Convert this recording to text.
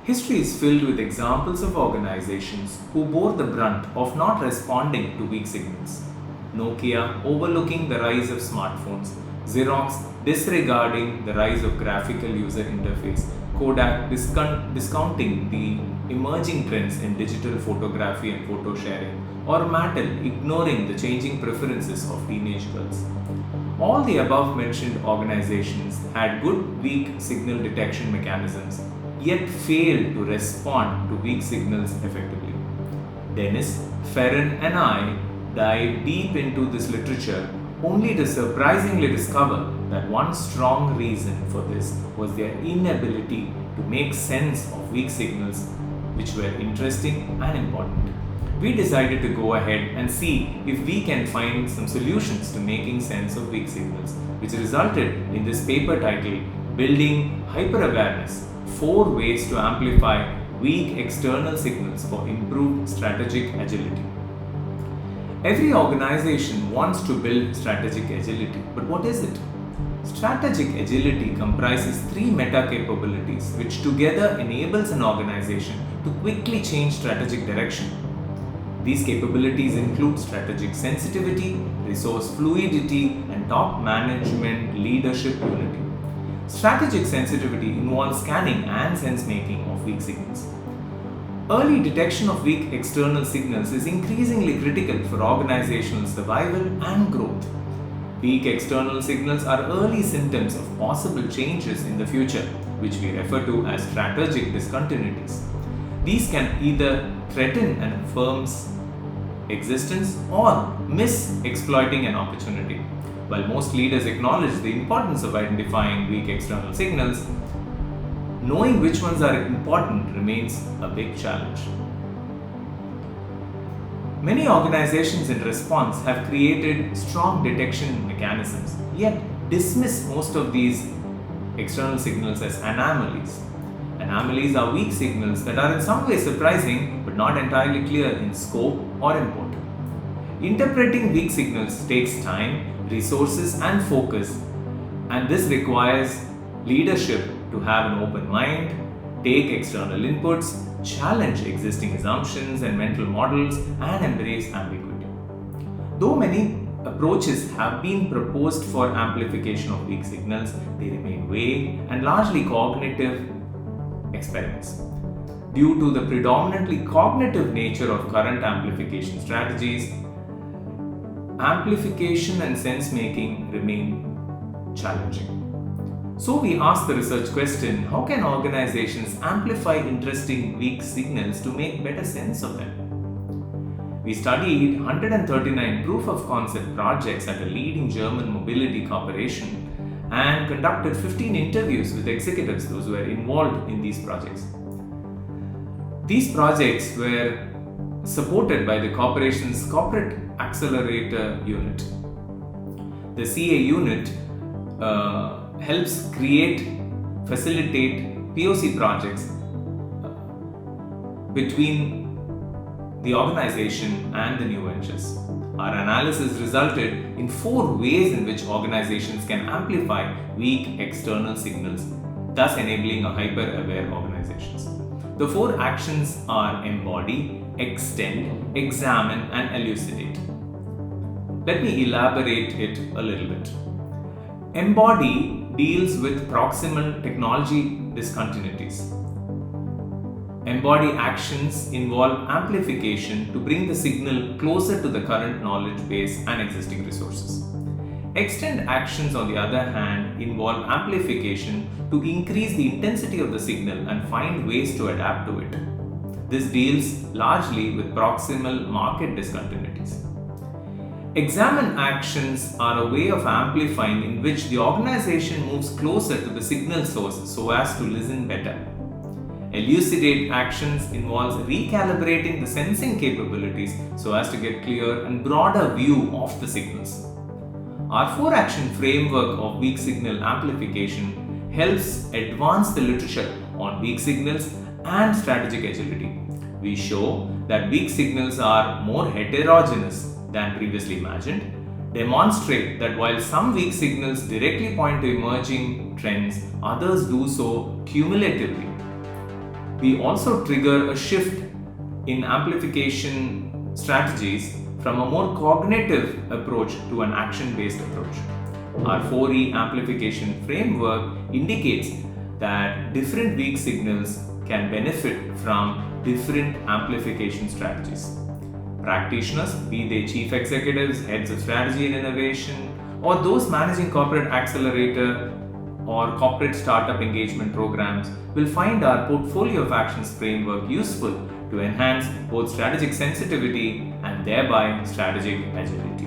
History is filled with examples of organizations who bore the brunt of not responding to weak signals. Nokia overlooking the rise of smartphones, Xerox disregarding the rise of graphical user interface, Kodak discounting the emerging trends in digital photography and photo sharing, or Mattel ignoring the changing preferences of teenage girls. All the above mentioned organizations had good weak signal detection mechanisms, yet failed to respond to weak signals effectively. Denis, Ferran, and I dive deep into this literature only to surprisingly discover that one strong reason for this was their inability to make sense of weak signals, which were interesting and important. We decided to go ahead and see if we can find some solutions to making sense of weak signals, which resulted in this paper titled Building Hyper-Awareness: 4 Ways to Amplify Weak External Signals for Improved Strategic Agility. Every organization wants to build strategic agility, but what is it? Strategic agility comprises 3 meta capabilities which together enables an organization to quickly change strategic direction. These capabilities include strategic sensitivity, resource fluidity, and top management leadership unity. Strategic sensitivity involves scanning and sense-making of weak signals. Early detection of weak external signals is increasingly critical for organizational survival and growth. Weak external signals are early symptoms of possible changes in the future, which we refer to as strategic discontinuities. These can either threaten an firm's existence or miss exploiting an opportunity. While most leaders acknowledge the importance of identifying weak external signals, knowing which ones are important remains a big challenge. Many organizations in response have created strong detection mechanisms, yet dismiss most of these external signals as anomalies. Anomalies are weak signals that are in some way surprising but not entirely clear in scope or import. Interpreting weak signals takes time, resources, and focus, and this requires leadership to have an open mind, take external inputs, challenge existing assumptions and mental models, and embrace ambiguity. Though many approaches have been proposed for amplification of weak signals, they remain vague and largely cognitive experiments. Due to the predominantly cognitive nature of current amplification strategies, amplification and sense-making remain challenging. So we asked the research question, how can organizations amplify interesting weak signals to make better sense of them? We studied 139 proof of concept projects at a leading German mobility corporation and conducted 15 interviews with executives, those who were involved in these projects. These projects were supported by the corporation's corporate accelerator unit. The CA unit helps facilitate POC projects between the organization and the new ventures. Our analysis resulted in 4 ways in which organizations can amplify weak external signals, thus enabling a hyper-aware organizations. The 4 actions are embody, extend, examine, and elucidate. Let me elaborate it a little bit. Embody deals with proximal technology discontinuities. Embody actions involve amplification to bring the signal closer to the current knowledge base and existing resources. Extend actions, on the other hand, involve amplification to increase the intensity of the signal and find ways to adapt to it. This deals largely with proximal market discontinuities. Examine actions are a way of amplifying in which the organization moves closer to the signal source so as to listen better. Elucidate actions involves recalibrating the sensing capabilities so as to get clear and broader view of the signals. Our 4-action framework of weak signal amplification helps advance the literature on weak signals and strategic agility. We show that weak signals are more heterogeneous than previously imagined, demonstrate that while some weak signals directly point to emerging trends, others do so cumulatively. We also trigger a shift in amplification strategies from a more cognitive approach to an action-based approach. Our 4E amplification framework indicates that different weak signals can benefit from different amplification strategies. Practitioners, be they chief executives, heads of strategy and innovation, or those managing corporate accelerator or corporate startup engagement programs, will find our portfolio of actions framework useful to enhance both strategic sensitivity and thereby strategic agility.